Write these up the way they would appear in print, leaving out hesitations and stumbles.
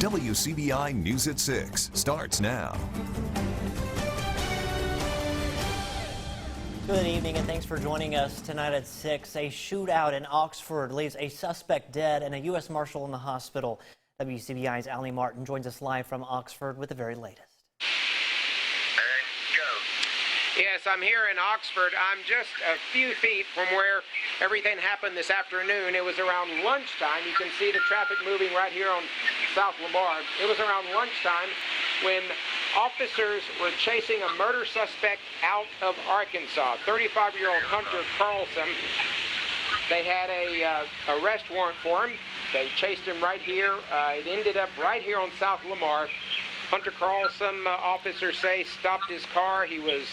WCBI News at 6 starts now. Good evening and thanks for joining us tonight at 6. A shootout in Oxford leaves a suspect dead and a U.S. Marshal in the hospital. WCBI's Allie Martin joins us live from Oxford with the very latest. Yes, I'm here in Oxford. I'm just a few feet from where everything happened this afternoon. It was around lunchtime. You can see the traffic moving right here on South Lamar. It was around lunchtime when officers were chasing a murder suspect out of Arkansas, 35-year-old Hunter Carlson. They had a arrest warrant for him. They chased him right here. It ended up right here on South Lamar. Hunter Carlson, officers say, stopped his car. He was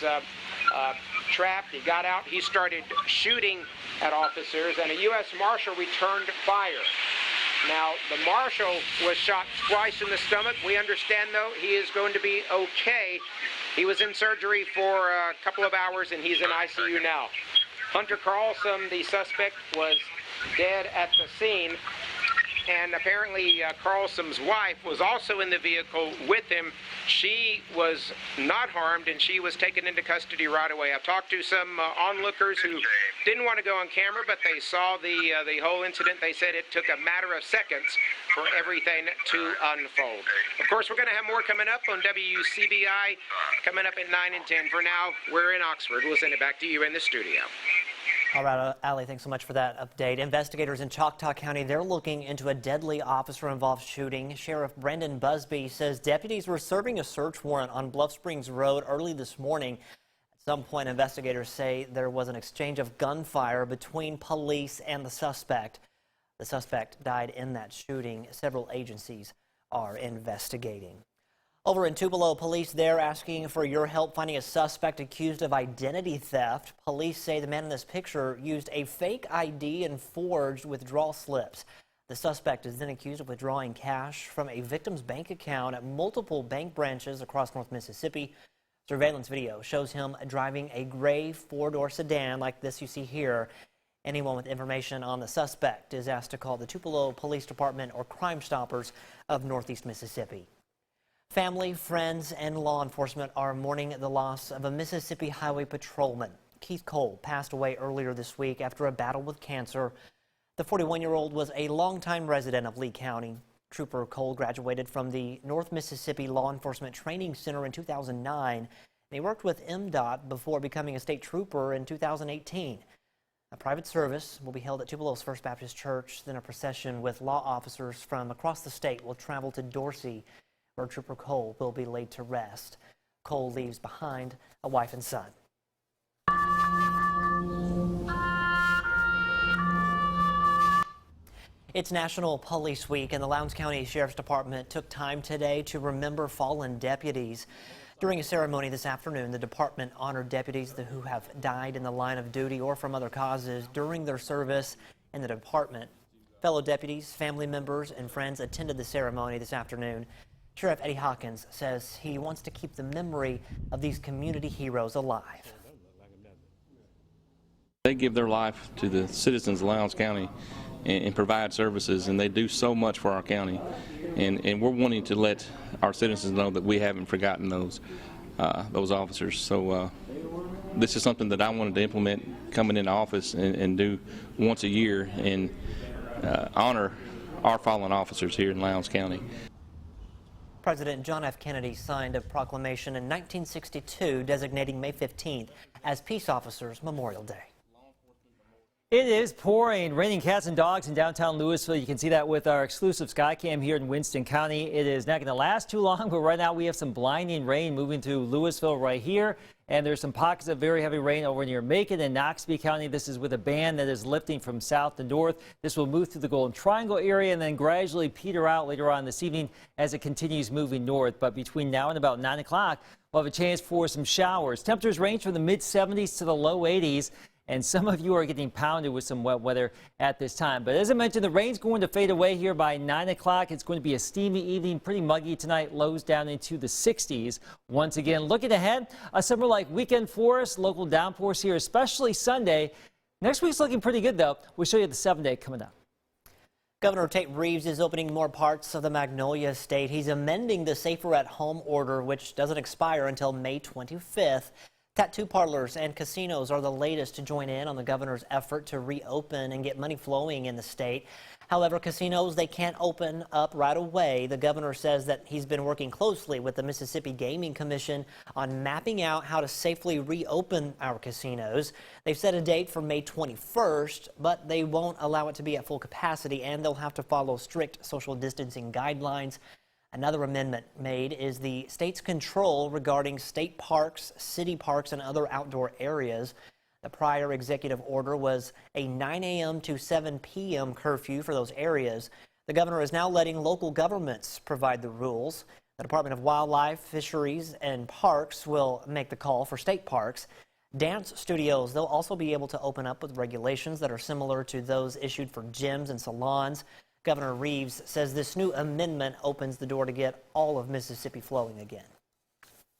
trapped. He got out. He started shooting at officers, and a U.S. Marshal returned fire. Now, the Marshal was shot twice in the stomach. We understand, though, he is going to be okay. He was in surgery for a couple of hours, and he's in ICU now. Hunter Carlson, the suspect, was dead at the scene. And apparently Carlson's wife was also in the vehicle with him. She was not harmed, and she was taken into custody right away. I've talked to some onlookers who didn't want to go on camera, but they saw the whole incident. They said it took a matter of seconds for everything to unfold. Of course, we're going to have more coming up on WCBI, coming up at 9 and 10. For now, we're in Oxford. We'll send it back to you in the studio. All right, Allie, thanks so much for that update. Investigators in Choctaw County, they're looking into a deadly officer-involved shooting. Sheriff Brendan Busby says deputies were serving a search warrant on Bluff Springs Road early this morning. At some point, investigators say there was an exchange of gunfire between police and the suspect. The suspect died in that shooting. Several agencies are investigating. Over in Tupelo, police there asking for your help finding a suspect accused of identity theft. Police say the man in this picture used a fake ID and forged withdrawal slips. The suspect is then accused of withdrawing cash from a victim's bank account at multiple bank branches across North Mississippi. Surveillance video shows him driving a gray four-door sedan like this you see here. Anyone with information on the suspect is asked to call the Tupelo Police Department or Crime Stoppers of Northeast Mississippi. Family, friends, and law enforcement are mourning the loss of a Mississippi Highway patrolman. Keith Cole passed away earlier this week after a battle with cancer. The 41-year-old was a longtime resident of Lee County. Trooper Cole graduated from the North Mississippi Law Enforcement Training Center in 2009, and he worked with MDOT before becoming a state trooper in 2018. A private service will be held at Tupelo's First Baptist Church. Then a procession with law officers from across the state will travel to Dorsey, where Trooper Cole will be laid to rest. Cole leaves behind a wife and son. It's National Police Week, and the Lowndes County Sheriff's Department took time today to remember fallen deputies. During a ceremony this afternoon, the department honored deputies who have died in the line of duty or from other causes during their service in the department. Fellow deputies, family members, and friends attended the ceremony this afternoon. Sheriff Eddie Hawkins says he wants to keep the memory of these community heroes alive. They give their life to the citizens of Lowndes County and provide services, and they do so much for our county. And we're wanting to let our citizens know that we haven't forgotten those officers. So this is something that I wanted to implement coming into office and do once a year and honor our fallen officers here in Lowndes County. President John F. Kennedy signed a proclamation in 1962 designating May 15th as Peace Officers Memorial Day. It is pouring, raining cats and dogs in downtown Louisville. You can see that with our exclusive Skycam here in Winston County. It is not going to last too long, but right now we have some blinding rain moving through Louisville right here. And there's some pockets of very heavy rain over near Macon and Noxubee County. This is with a band that is lifting from south to north. This will move through the Golden Triangle area and then gradually peter out later on this evening as it continues moving north. But between now and about 9 o'clock, we'll have a chance for some showers. Temperatures range from the mid-70s to the low 80s. And some of you are getting pounded with some wet weather at this time. But as I mentioned, the rain's going to fade away here by 9 o'clock. It's going to be a steamy evening, pretty muggy tonight, lows down into the 60s. Once again, looking ahead, a summer-like weekend for us, local downpours here, especially Sunday. Next week's looking pretty good, though. We'll show you the 7-day coming up. Governor Tate Reeves is opening more parts of the Magnolia State. He's amending the Safer at Home order, which doesn't expire until May 25th. Tattoo parlors and casinos are the latest to join in on the governor's effort to reopen and get money flowing in the state. However, casinos, they can't open up right away. The governor says that he's been working closely with the Mississippi Gaming Commission on mapping out how to safely reopen our casinos. They've set a date for May 21st, but they won't allow it to be at full capacity, and they'll have to follow strict social distancing guidelines. Another amendment made is the state's control regarding state parks, city parks, and other outdoor areas. The prior executive order was a 9 a.m. to 7 p.m. curfew for those areas. The governor is now letting local governments provide the rules. The Department of Wildlife, Fisheries, and Parks will make the call for state parks. Dance studios, they'll also be able to open up with regulations that are similar to those issued for gyms and salons. Governor Reeves says this new amendment opens the door to get all of Mississippi flowing again.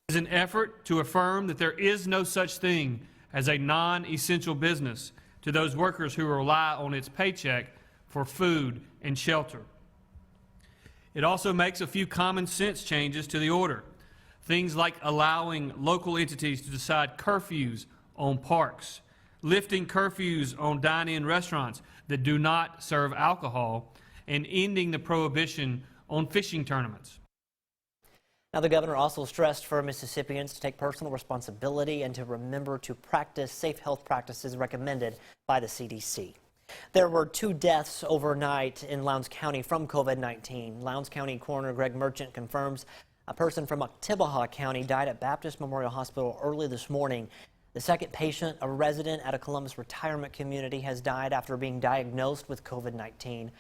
It is an effort to affirm that there is no such thing as a non-essential business to those workers who rely on its paycheck for food and shelter. It also makes a few common sense changes to the order. Things like allowing local entities to decide curfews on parks, lifting curfews on dine-in restaurants that do not serve alcohol, and ending the prohibition on fishing tournaments. Now, the governor also stressed for Mississippians to take personal responsibility and to remember to practice safe health practices recommended by the CDC. There were 2 deaths overnight in Lowndes County from COVID-19. Lowndes County Coroner Greg Merchant confirms a person from Wcbi County died at Baptist Memorial Hospital early this morning. The second patient, a resident at a Columbus retirement community, has died after being diagnosed with COVID-19.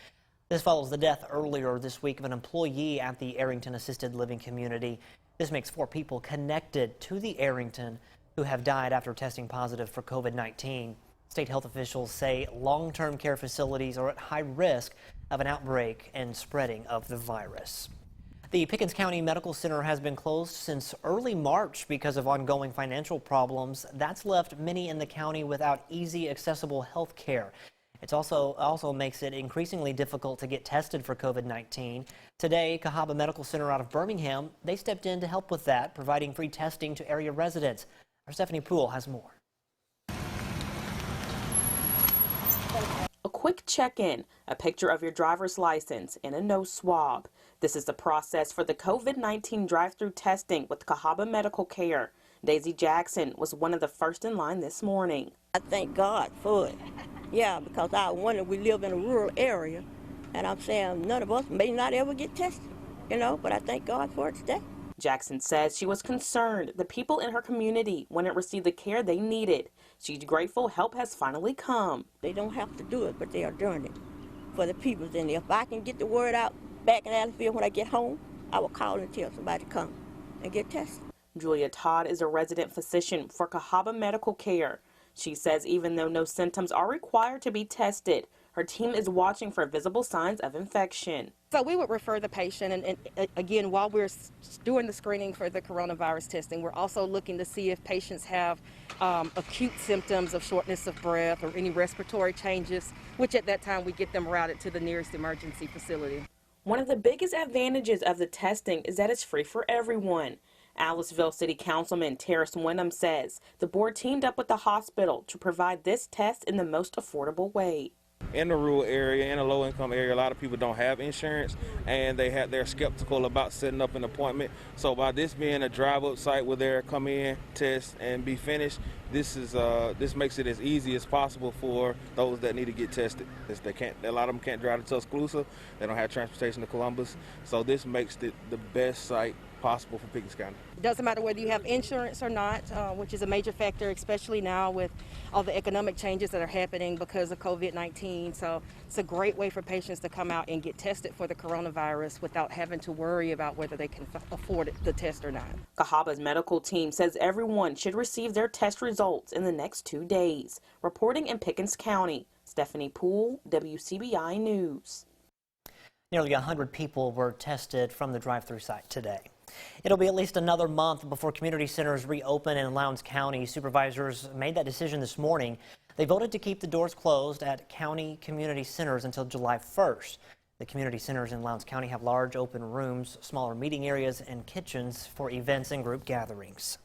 This follows the death earlier this week of an employee at the Arrington Assisted Living Community. This makes 4 people connected to the Arrington who have died after testing positive for COVID-19. State health officials say long-term care facilities are at high risk of an outbreak and spreading of the virus. The Pickens County Medical Center has been closed since early March because of ongoing financial problems. That's left many in the county without easy, accessible health care. It also makes it increasingly difficult to get tested for COVID-19. Today, Cahaba Medical Center out of Birmingham, they stepped in to help with that, providing free testing to area residents. Our Stephanie Poole has more. A quick check-in, a picture of your driver's license, and a nose swab. This is the process for the COVID-19 drive-through testing with Cahaba Medical Care. Daisy Jackson was one of the first in line this morning. I thank God for it. Yeah, because I wonder, we live in a rural area, and I'm saying none of us may not ever get tested, but I thank God for it today. Jackson says she was concerned the people in her community wouldn't receive the care they needed. She's grateful help has finally come. They don't have to do it, but they are doing it for the people. And if I can get the word out back in Allenfield when I get home, I will call and tell somebody to come and get tested. Julia Todd is a resident physician for Cahaba Medical Care. She says even though no symptoms are required to be tested, her team is watching for visible signs of infection. So we would refer the patient, and again, while we're doing the screening for the coronavirus testing, we're also looking to see if patients have acute symptoms of shortness of breath or any respiratory changes, which at that time we get them routed to the nearest emergency facility. One of the biggest advantages of the testing is that it's free for everyone. Aliceville City Councilman Terrace Wyndham says the board teamed up with the hospital to provide this test in the most affordable way. In the rural area, in a low-income area, a lot of people don't have insurance, and they're skeptical about setting up an appointment. So by this being a drive-up site where they come in, test, and be finished, this makes it as easy as possible for those that need to get tested. A lot of them can't drive to Tuscaloosa. They don't have transportation to Columbus. So this makes it the best site possible for Pickens County. It doesn't matter whether you have insurance or not, which is a major factor, especially now with all the economic changes that are happening because of COVID-19. So it's a great way for patients to come out and get tested for the coronavirus without having to worry about whether they can afford the test or not. Cahaba's medical team says everyone should receive their test results in the next 2 days. Reporting in Pickens County, Stephanie Poole, WCBI News. Nearly 100 people were tested from the drive-through site today. It'll be at least another month before community centers reopen in Lowndes County. Supervisors made that decision this morning. They voted to keep the doors closed at county community centers until July 1st. The community centers in Lowndes County have large open rooms, smaller meeting areas, and kitchens for events and group gatherings.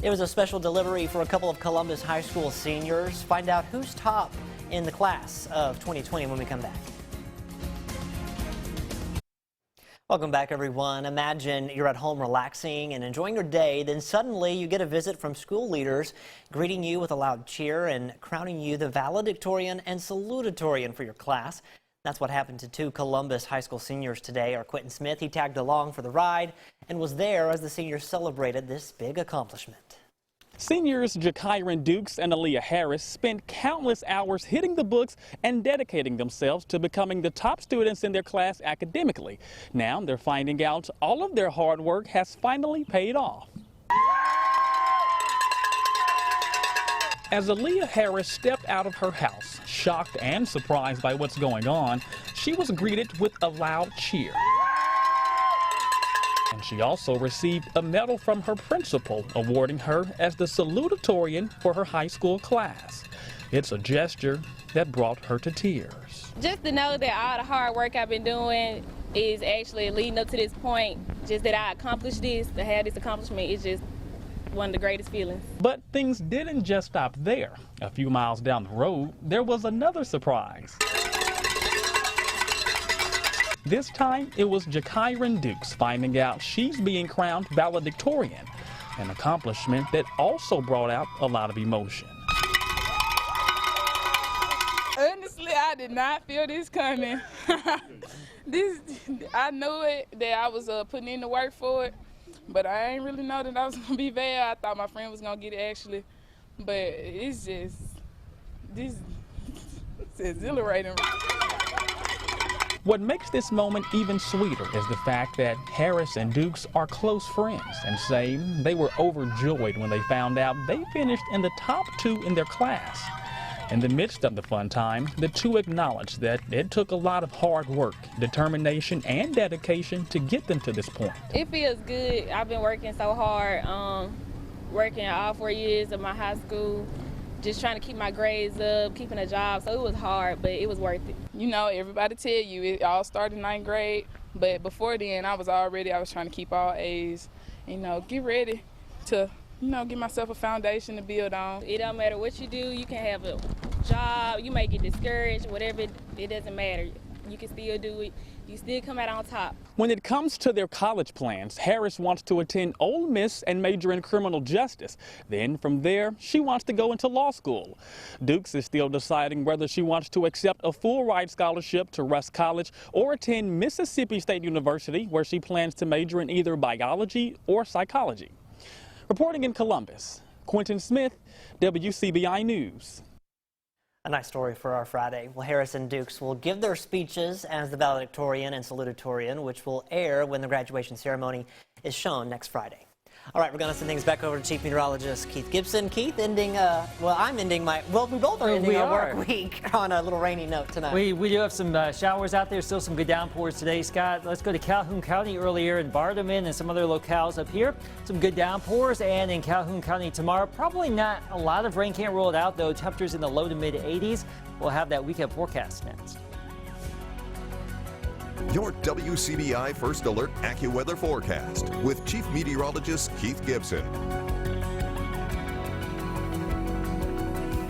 It was a special delivery for a couple of Columbus High School seniors. Find out who's top in the class of 2020 when we come back. Welcome back, everyone. Imagine you're at home relaxing and enjoying your day, then suddenly you get a visit from school leaders greeting you with a loud cheer and crowning you the valedictorian and salutatorian for your class. That's what happened to two Columbus High School seniors today. Our Quentin Smith, he tagged along for the ride and was there as the seniors celebrated this big accomplishment. Seniors Jakyron Dukes and Aaliyah Harris spent countless hours hitting the books and dedicating themselves to becoming the top students in their class academically. Now they're finding out all of their hard work has finally paid off. As Aaliyah Harris stepped out of her house, shocked and surprised by what's going on, she was greeted with a loud cheer. And she also received a medal from her principal, awarding her as the salutatorian for her high school class. It's a gesture that brought her to tears. Just to know that all the hard work I've been doing is actually leading up to this point, just that I accomplished this, to have this accomplishment is just one of the greatest feelings. But things didn't just stop there. A few miles down the road, there was another surprise. This time, it was Jakyron Dukes finding out she's being crowned valedictorian, an accomplishment that also brought out a lot of emotion. Honestly, I did not feel this coming. I knew it, that I was putting in the work for it, but I ain't really know that I was gonna be there. I thought my friend was gonna get it actually, but it's exhilarating. What makes this moment even sweeter is the fact that Harris and Dukes are close friends and say they were overjoyed when they found out they finished in the top 2 in their class. In the midst of the fun time, the two acknowledged that it took a lot of hard work, determination, and dedication to get them to this point. It feels good. I've been working so hard, working all 4 years of my high school, just trying to keep my grades up, keeping a job, so it was hard, but it was worth it. You know, everybody tell you it all started in 9th grade, but before then I was trying to keep all A's, get ready to, give myself a foundation to build on. It don't matter what you do, you can have a job, you may get discouraged, whatever, it doesn't matter. You can still do it. You still come out on top. When it comes to their college plans, Harris wants to attend Ole Miss and major in criminal justice. Then from there, she wants to go into law school. Dukes is still deciding whether she wants to accept a full ride scholarship to Russ College or attend Mississippi State University, where she plans to major in either biology or psychology. Reporting in Columbus, Quentin Smith, WCBI News. A nice story for our Friday. Well, Harris and Dukes will give their speeches as the valedictorian and salutatorian, which will air when the graduation ceremony is shown next Friday. All right, we're going to send things back over to Chief Meteorologist Keith Gibson. Keith, we both are ending our work week on a little rainy note tonight. We do have some showers out there, still some good downpours today, Scott. Let's go to Calhoun County earlier in Barderman and some other locales up here. Some good downpours, and in Calhoun County tomorrow, probably not a lot of rain. Can't rule it out, though. Temperatures in the low to mid 80s. We'll have that weekend forecast next. Your WCBI First Alert AccuWeather forecast with Chief Meteorologist Keith Gibson.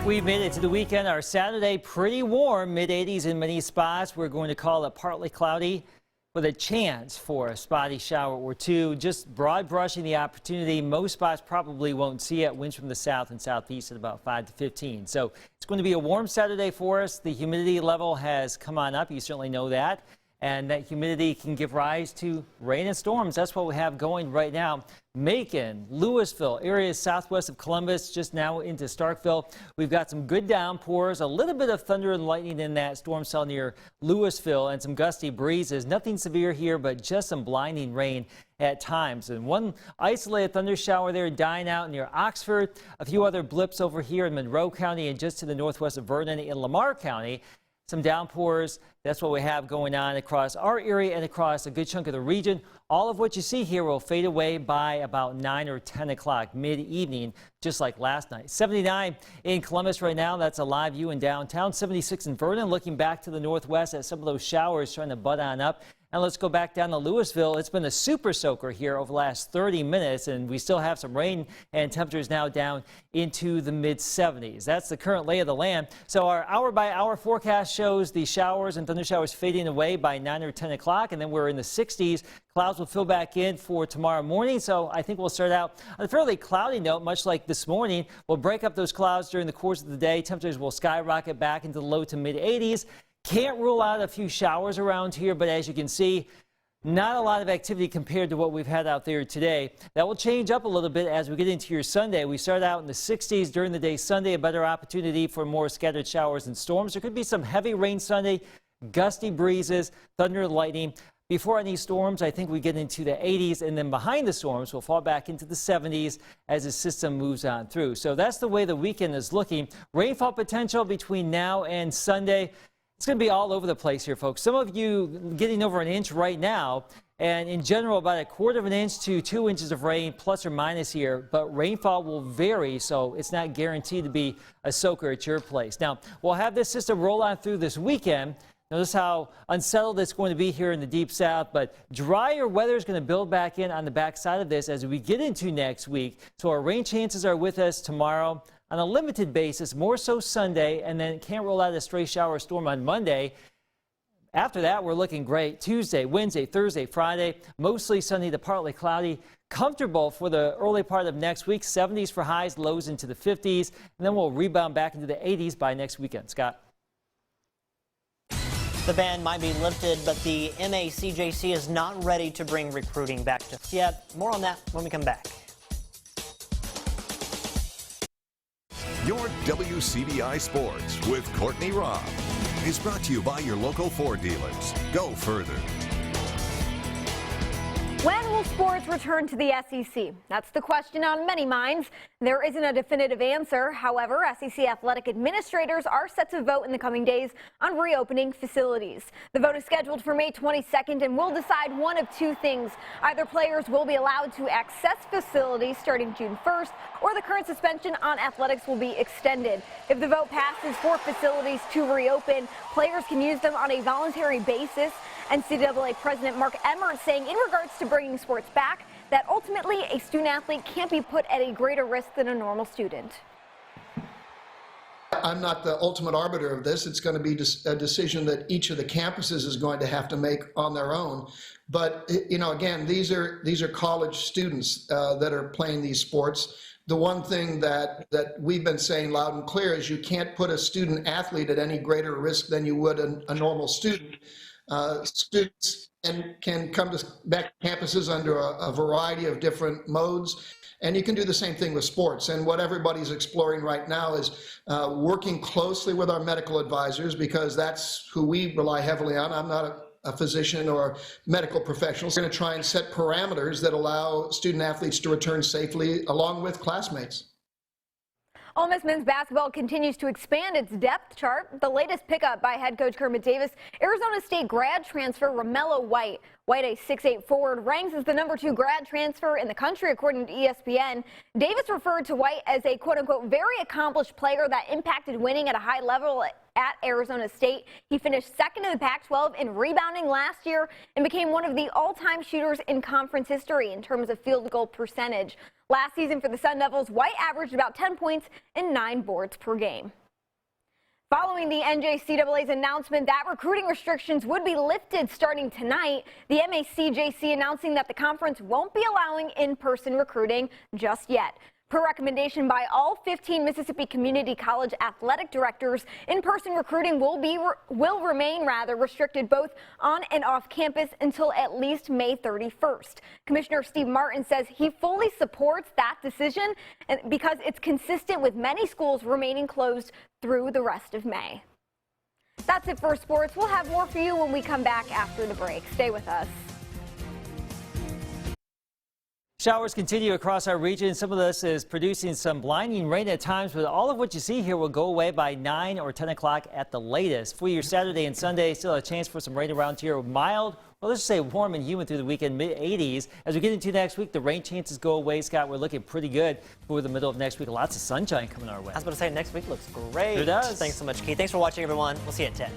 We've made it to the weekend. Our Saturday pretty warm, mid 80s in many spots. We're going to call it partly cloudy with a chance for a spotty shower or two. Just broad brushing the opportunity. Most spots probably won't see it. Winds from the south and southeast at about 5 to 15. So it's going to be a warm Saturday for us. The humidity level has come on up. You certainly know that. And that humidity can give rise to rain and storms. That's what we have going right now. Macon, Louisville, areas southwest of Columbus, just now into Starkville. We've got some good downpours, a little bit of thunder and lightning in that storm cell near Louisville, and some gusty breezes. Nothing severe here, but just some blinding rain at times. And one isolated thunder shower there dying out near Oxford. A few other blips over here in Monroe County and just to the northwest of Vernon in Lamar County. some downpours. That's what we have going on across our area and across a good chunk of the region. All of what you see here will fade away by about 9 or 10 o'clock mid-evening, just like last night. 79 in Columbus right now. That's a live view in downtown. 76 in Vernon. Looking back to the northwest at some of those showers trying to butt on up. And let's go back down to Louisville. It's been a super soaker here over the last 30 minutes, and we still have some rain and temperatures now down into the mid-70s. That's the current lay of the land. So our hour-by-hour forecast shows the showers and thunder showers fading away by 9 or 10 o'clock, and then we're in the 60s. Clouds will fill back in for tomorrow morning, so I think we'll start out on a fairly cloudy note, much like this morning. We'll break up those clouds during the course of the day. Temperatures will skyrocket back into the low to mid-80s. Can't rule out a few showers around here, but as you can see, not a lot of activity compared to what we've had out there today. That will change up a little bit as we get into your Sunday. We start out in the 60s during the day Sunday, a better opportunity for more scattered showers and storms. There could be some heavy rain Sunday, gusty breezes, thunder and lightning. Before any storms, I think we get into the 80s, and then behind the storms, we'll fall back into the 70s as the system moves on through. So that's the way the weekend is looking. Rainfall potential between now and Sunday. It's going to be all over the place here, folks. Some of you getting over an inch right now, and in general about a quarter of an inch to 2 inches of rain, plus or minus here. But rainfall will vary, so it's not guaranteed to be a soaker at your place. Now, we'll have this system roll on through this weekend. Notice how unsettled it's going to be here in the deep south, but drier weather is going to build back in on the backside of this as we get into next week. So our rain chances are with us tomorrow on a limited basis, more so Sunday, and then can't roll out a stray shower storm on Monday. After that, we're looking great. Tuesday, Wednesday, Thursday, Friday, mostly sunny to partly cloudy. Comfortable for the early part of next week. 70s for highs, lows into the 50s, and then we'll rebound back into the 80s by next weekend. Scott. The ban might be lifted, but the MACJC is not ready to bring recruiting back just yet. More on that when we come back. Your WCBI Sports with Courtney Robb is brought to you by your local Ford dealers. Go further. When will sports return to the SEC? That's the question on many minds. There isn't a definitive answer. However, SEC athletic administrators are set to vote in the coming days on reopening facilities. The vote is scheduled for May 22nd and will decide one of two things. Either players will be allowed to access facilities starting June 1st, or the current suspension on athletics will be extended. If the vote passes for facilities to reopen, players can use them on a voluntary basis. NCAA President Mark Emmert saying in regards to bringing sports back that ultimately a student athlete can't be put at a greater risk than a normal student. I'm not the ultimate arbiter of this. It's going to be a decision that each of the campuses is going to have to make on their own. But, you know, again, these are college students that are playing these sports. The one thing that we've been saying loud and clear is you can't put a student athlete at any greater risk than you would a normal student. Students can come back to campuses under a variety of different modes, and you can do the same thing with sports. And what everybody's exploring right now is working closely with our medical advisors, because that's who we rely heavily on. I'm not a physician or medical professional. We're going to try and set parameters that allow student athletes to return safely along with classmates. Ole Miss men's basketball continues to expand its depth chart. The latest pickup by head coach Kermit Davis, Arizona State grad transfer Romello White. White, a 6'8" forward, ranks as the #2 grad transfer in the country, according to ESPN. Davis referred to White as a quote-unquote very accomplished player that impacted winning at a high level at Arizona State. He finished second in the Pac-12 in rebounding last year and became one of the all-time shooters in conference history in terms of field goal percentage. Last season for the Sun Devils, White averaged about 10 points and 9 boards per game. Following the NJCAA's announcement that recruiting restrictions would be lifted starting tonight, the MACJC announcing that the conference won't be allowing in-person recruiting just yet. Per recommendation by all 15 Mississippi Community College athletic directors, in-person recruiting will remain restricted both on and off campus until at least May 31st. Commissioner Steve Martin says he fully supports that decision because it's consistent with many schools remaining closed through the rest of May. That's it for sports. We'll have more for you when we come back after the break. Stay with us. Showers continue across our region. Some of this is producing some blinding rain at times, but all of what you see here will go away by 9 or 10 o'clock at the latest. For your Saturday and Sunday, still a chance for some rain around here. Mild, well, let's just say warm and humid through the weekend, mid-80s. As we get into next week, the rain chances go away. Scott, we're looking pretty good for the middle of next week. Lots of sunshine coming our way. I was about to say, next week looks great. It does. Thanks so much, Keith. Thanks for watching, everyone. We'll see you at 10.